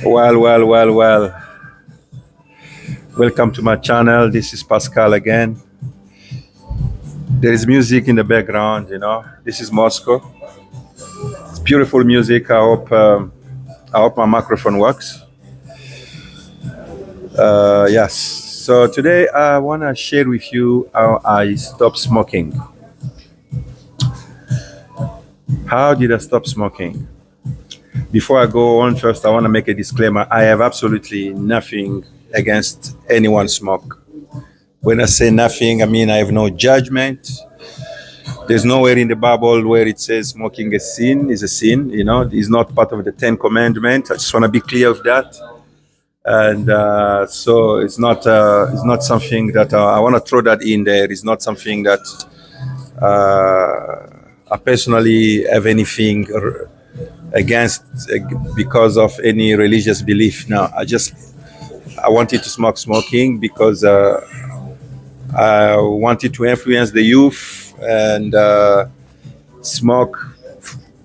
Well. Welcome to my channel. This is Pascal again. There is music in the background, This is Moscow. It's beautiful music. I hope my microphone works. Yes. So today I want to share with you how I stopped smoking. How did I stop smoking? Before I go on, first I want to make a disclaimer. I have absolutely nothing against anyone smoke. When I say nothing, I mean I have no judgment. There's nowhere in the Bible where it says smoking is a sin. It's not part of the 10 Commandments. I just want to be clear of that. And so it's not something that I want to throw that in there. It's not something that I personally have anything against because of any religious belief. No, I wanted to smoking because I wanted to influence the youth, and smoke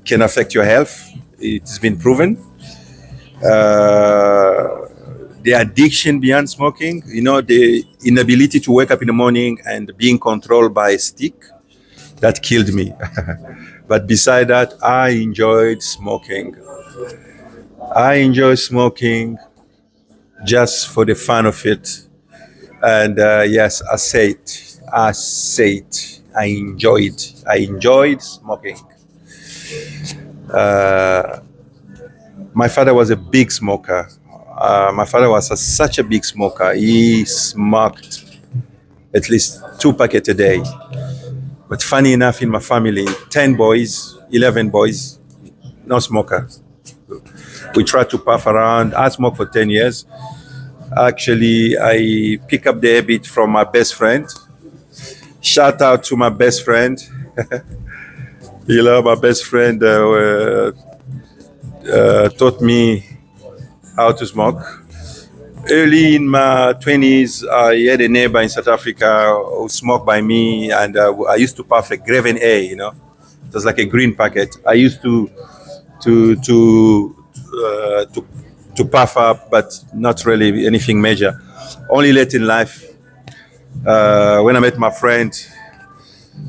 can affect your health. It's been proven. The addiction beyond smoking, the inability to wake up in the morning and being controlled by a stick, that killed me. But beside that, I enjoyed smoking. I enjoy smoking just for the fun of it. And yes, I say it. I enjoyed smoking. My father was a big smoker. My father was such a big smoker. He smoked at least 2 packets a day. But funny enough, in my family, 10 boys, 11 boys, no smoker. We tried to puff around. I smoked for 10 years. Actually, I pick up the habit from my best friend. Shout out to my best friend. My best friend taught me how to smoke. Early in my 20s, I had a neighbor in South Africa who smoked by me, and I used to puff a Graven A. It was like a green packet. I used to puff up, but not really anything major. Only late in life, when I met my friend,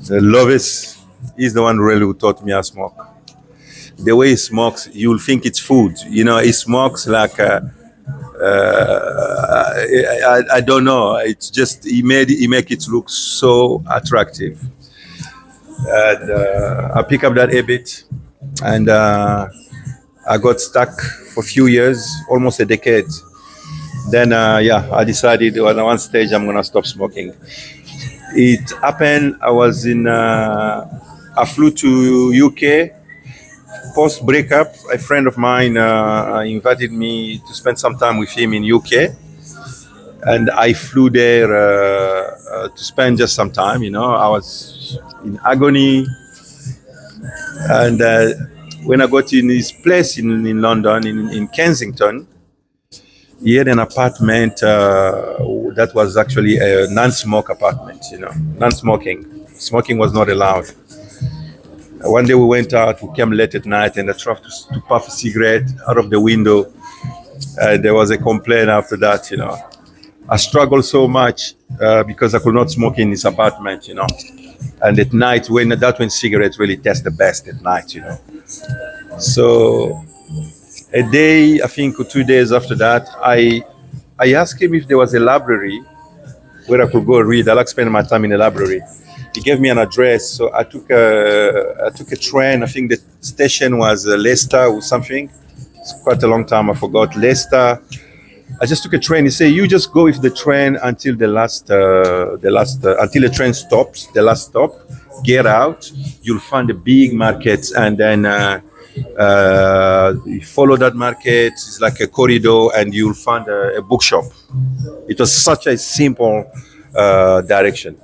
Lovis, he's the one really who taught me how to smoke. The way he smokes, you'll think it's food. He smokes like I don't know. It's just he make it look so attractive. And I pick up that habit, and I got stuck for a few years, almost a decade. Then I decided at one stage I'm gonna stop smoking. It happened. I flew to UK. Post breakup, a friend of mine invited me to spend some time with him in UK, and I flew there to spend just some time. I was in agony, and when I got in his place in London, in Kensington, he had an apartment that was actually a non-smoke apartment. Non-smoking. Smoking was not allowed. One day we went out, we came late at night, and I tried to puff a cigarette out of the window. There was a complaint after that, I struggled so much because I could not smoke in this apartment, And at night, when cigarettes really taste the best at night, So a day, I think 2 days after that, I asked him if there was a library where I could go read. I like spending my time in the library. He gave me an address, so I took a train. I think the station was Leicester or something. It's quite a long time. I forgot Leicester. I just took a train. He said, "You just go with the train until until the train stops. The last stop. Get out. You'll find a big market, and then you follow that market. It's like a corridor, and you'll find a bookshop." It was such a simple direction.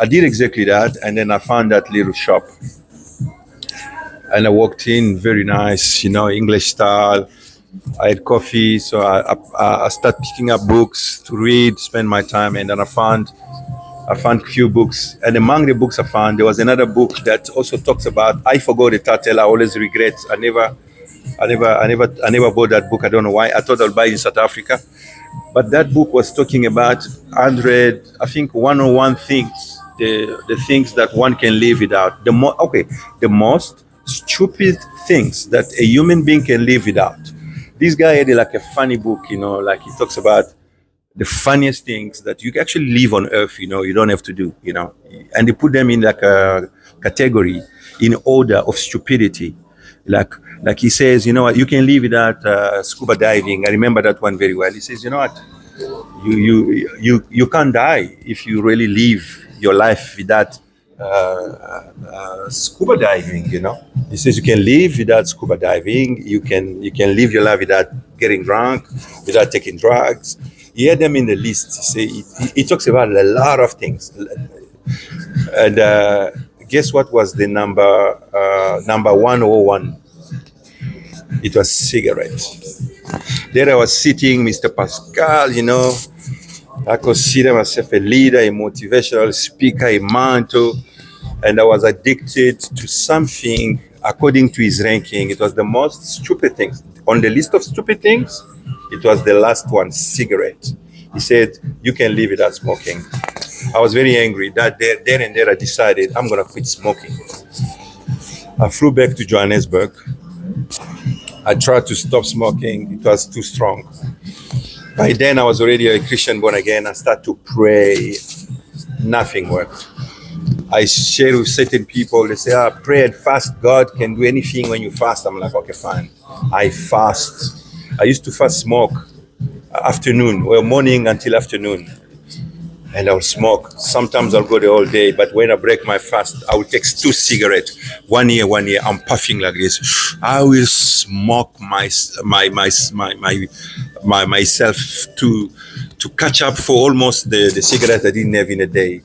I did exactly that, and then I found that little shop. And I walked in, very nice, English style. I had coffee, so I started picking up books to read, spend my time, and then I found a few books. And among the books I found, there was another book that also talks about, I forgot the title, I always regret. I never bought that book. I don't know why. I thought I'll buy it in South Africa, but that book was talking about 100, I think 101 things, the things that one can live without. The most stupid things that a human being can live without. This guy had like a funny book, like he talks about the funniest things that you can actually live on earth, you don't have to do, and they put them in like a category in order of stupidity. Like he says, you can live without scuba diving. I remember that one very well. He says, you can't die if you really live your life without scuba diving. He says you can live without scuba diving. You can live your life without getting drunk, without taking drugs. He had them in the list. He talks about a lot of things. And guess what was the number 101? It was cigarettes. There I was sitting, Mr. Pascal, I consider myself a leader, a motivational speaker, a mentor, and I was addicted to something according to his ranking. It was the most stupid things. On the list of stupid things, it was the last one, cigarette. He said, you can live without smoking. I was very angry. That there and there I decided I'm going to quit smoking. I flew back to Johannesburg. I tried to stop smoking. It was too strong. By then I was already a Christian born again. I started to pray. Nothing worked. I share with certain people. They say, pray and fast. God can do anything when you fast. I'm like, okay, fine. I fast. I used to fast smoke afternoon, morning until afternoon. And I'll smoke. Sometimes I'll go there all day, but when I break my fast, I will take 2 cigarettes. One year, I'm puffing like this. I will smoke myself to catch up for almost the cigarette I didn't have in a day.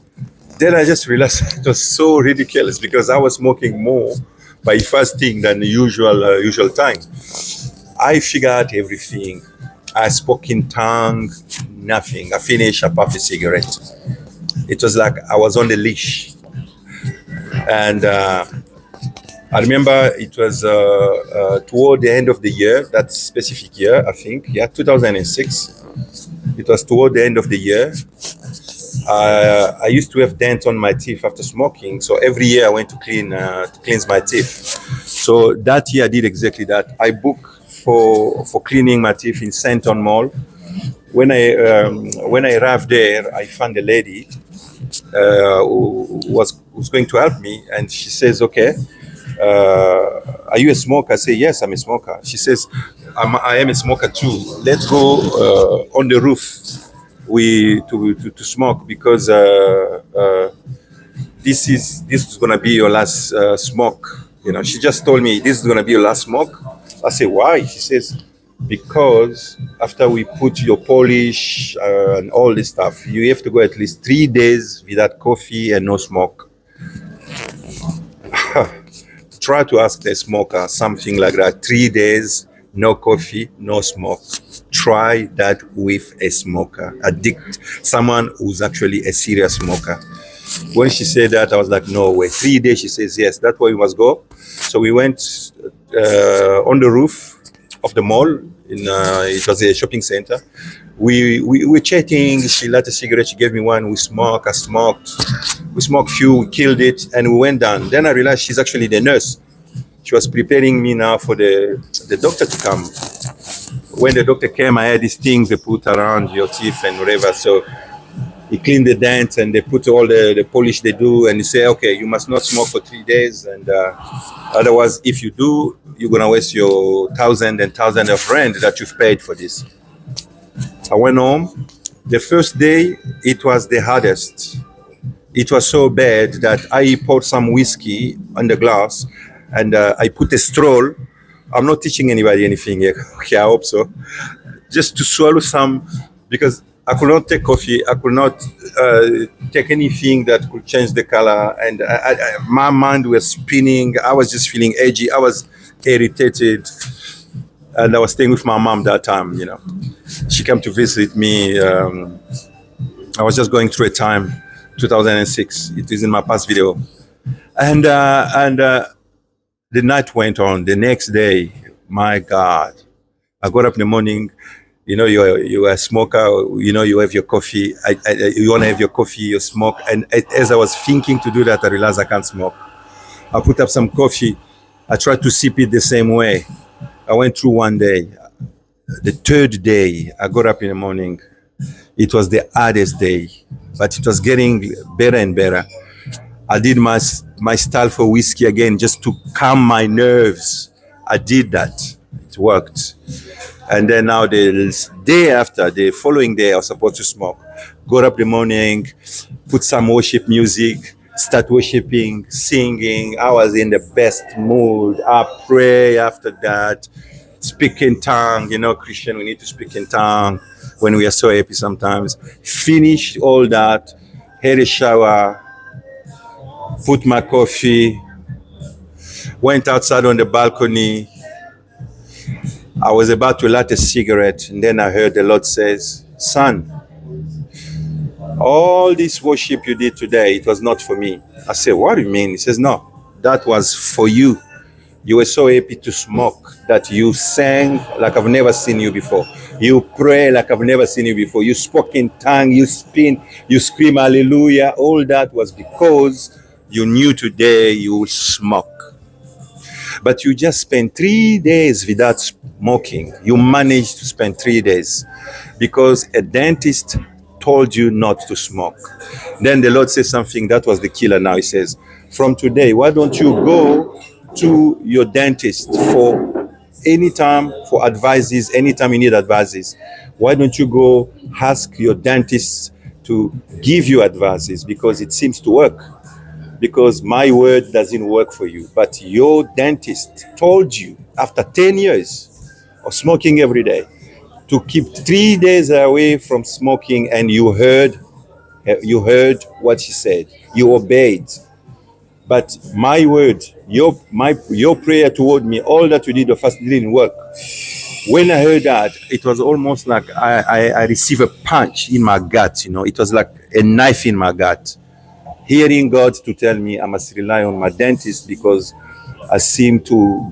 Then I just realized it was so ridiculous because I was smoking more by fasting than the usual time. I figured out everything. I spoke in tongue, nothing. I finished, I puffed a cigarette. It was like I was on the leash. And I remember it was toward the end of the year, that specific year, I think, 2006. It was toward the end of the year. I used to have dent on my teeth after smoking. So every year I went to cleanse my teeth. So that year I did exactly that. I booked for cleaning my teeth in Santon Mall. When I arrived there, I found a lady who was going to help me, and she says, "Okay, are you a smoker?" I say, "Yes, I'm a smoker." She says, "I am a smoker too. Let's go on the roof to smoke because this is gonna be your last smoke." She just told me this is gonna be your last smoke. I say, why? She says, because after we put your polish and all this stuff, you have to go at least 3 days without coffee and no smoke. Try to ask the smoker something like that. 3 days, no coffee, no smoke. Try that with a smoker, someone who's actually a serious smoker. When she said that, I was like, no way. 3 days, she says, yes, that's where we must go. So we went on the roof of the mall. It was a shopping center. We were chatting. She lit a cigarette. She gave me one. We smoked. I smoked. We smoked few. We killed it, and we went down. Then I realized she's actually the nurse. She was preparing me now for the doctor to come. When the doctor came, I had these things they put around your teeth and whatever. So he cleaned the dents and they put all the polish they do, and he say, okay, you must not smoke for 3 days, and otherwise, if you do, you're gonna waste your thousands of rand that you've paid for this. I went home. The first day, it was the hardest. It was so bad that I poured some whiskey on the glass, and I put a straw. I'm not teaching anybody anything here. Okay, I hope so. Just to swallow some, because I could not take coffee. I could not take anything that could change the color. And my mind was spinning. I was just feeling edgy. I was irritated. And I was staying with my mom that time, She came to visit me. I was just going through a time, 2006. It is in my past video. And the night went on. The next day, My God. I got up in the morning, you know, you're a smoker, you know, you have your coffee, you want to have your coffee, you smoke. And as I was thinking to do that, I realized I can't smoke. I put up some coffee. I tried to sip it the same way. I went through one day. The third day, I got up in the morning. It was the hardest day, but it was getting better and better. I did my style for whiskey again just to calm my nerves. I did that. It worked. And then now the day after, the following day, I was supposed to smoke. Got up in the morning, put some worship music, start worshiping, singing. I was in the best mood. I pray after that, speak in tongue. You know, Christian, we need to speak in tongue when we are so happy sometimes. Finished all that, had a shower, put my coffee, went outside on the balcony. I was about to light a cigarette, and then I heard the Lord says, son, all this worship you did today, it was not for me. I said, what do you mean? He says, no, that was for you. You were so happy to smoke that you sang like I've never seen you before. You pray like I've never seen you before. You spoke in tongue, you spin, you scream hallelujah. All that was because you knew today you would smoke. But you just spent 3 days without smoking. You managed to spend 3 days because a dentist told you not to smoke. Then the Lord says something that was the killer. Now he says, from today, why don't you go to your dentist for any time, for advices, anytime you need advices? Why don't you go ask your dentist to give you advices, because it seems to work. Because my word doesn't work for you. But your dentist told you after 10 years of smoking every day to keep 3 days away from smoking, and you heard what she said. You obeyed. But my word, your prayer toward me, all that you did the first didn't work. When I heard that, it was almost like I received a punch in my gut. You know, it was like a knife in my gut. Hearing God to tell me I must rely on my dentist because I seem to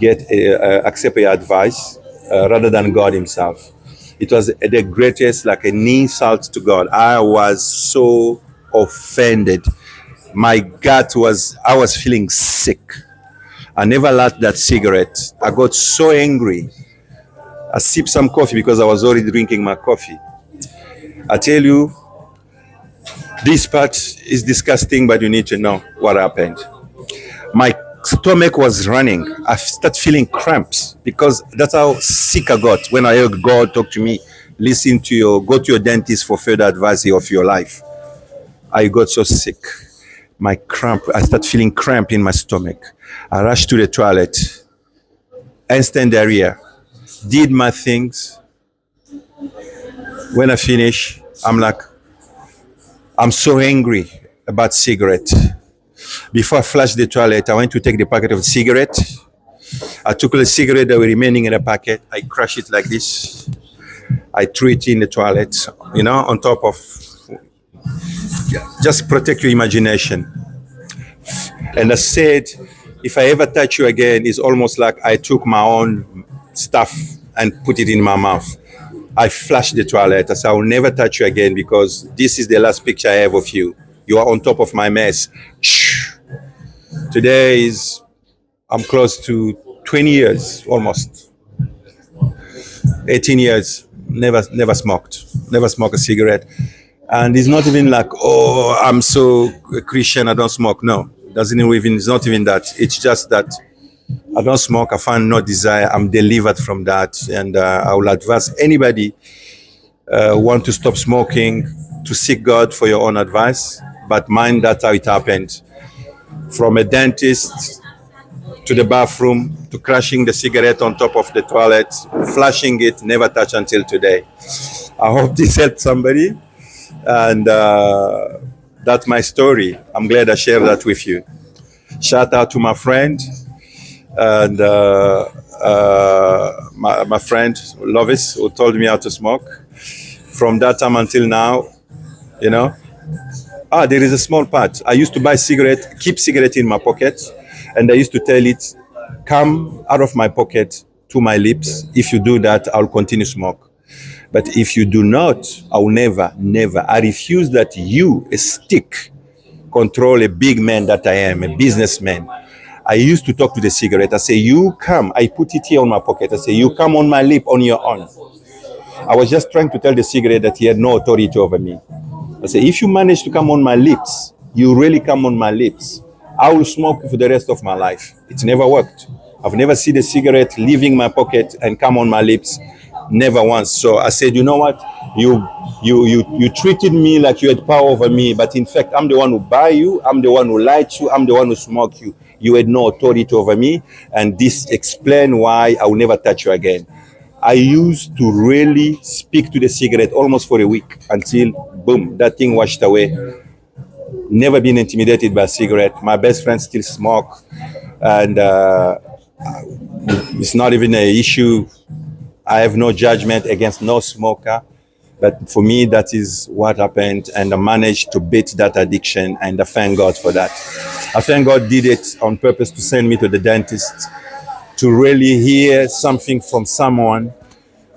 accept a advice rather than God himself. It was the greatest, like an insult to God. I was so offended. My gut I was feeling sick. I never lighted that cigarette. I got so angry. I sipped some coffee because I was already drinking my coffee. I tell you, this part is disgusting, but you need to know what happened. My stomach was running. I started feeling cramps because that's how sick I got when I heard God talk to me. Go to your dentist for further advice of your life. I got so sick. I started feeling cramp in my stomach. I rushed to the toilet. Instant diarrhea. Did my things. When I finish, I'm so angry about cigarette. Before I flushed the toilet, I went to take the packet of cigarette. I took the cigarette that were remaining in the packet. I crushed it like this. I threw it in the toilet, on top of, just protect your imagination. And I said, if I ever touch you again, it's almost like I took my own stuff and put it in my mouth. I flushed the toilet. I said, I will never touch you again because this is the last picture I have of you. You are on top of my mess. Today I'm close to 20 years, almost. 18 years, never smoked. Never smoked a cigarette. And it's not even like, oh, I'm so Christian, I don't smoke. No, it's not even that. It's just that I don't smoke. I find no desire. I'm delivered from that. And I will advise anybody want to stop smoking to seek God for your own advice. But mind that's how it happened. From a dentist to the bathroom to crushing the cigarette on top of the toilet, flashing it, never touch until today. I hope this helped somebody. And that's my story. I'm glad I shared that with you. Shout out to my friend. And my friend Lovis, who told me how to smoke. From that time until now, there is a small part. I used to keep cigarette in my pocket, and I used to tell it, come out of my pocket to my lips. If you do that, I'll continue smoke. But if you do not, I will never, never. I refuse that you, a stick, control a big man that I am, a businessman. I used to talk to the cigarette. I say, you come. I put it here on my pocket. I say, you come on my lip on your own. I was just trying to tell the cigarette that he had no authority over me. I say, if you manage to come on my lips, you really come on my lips, I will smoke for the rest of my life. It's never worked. I've never seen a cigarette leaving my pocket and come on my lips. Never once. So I said, you know what? You treated me like you had power over me, but in fact, I'm the one who buy you. I'm the one who light you. I'm the one who smoke you. You had no authority over me, and this explains why I will never touch you again. I used to really speak to the cigarette almost for a week until, boom, that thing washed away. Never been intimidated by a cigarette. My best friends still smoke, and it's not even an issue. I have no judgment against no smoker, but for me, that is what happened, and I managed to beat that addiction, and I thank God for that. I thank God did it on purpose to send me to the dentist, to really hear something from someone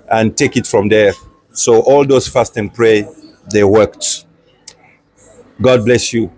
and take it from there. So all those fast and pray, they worked. God bless you.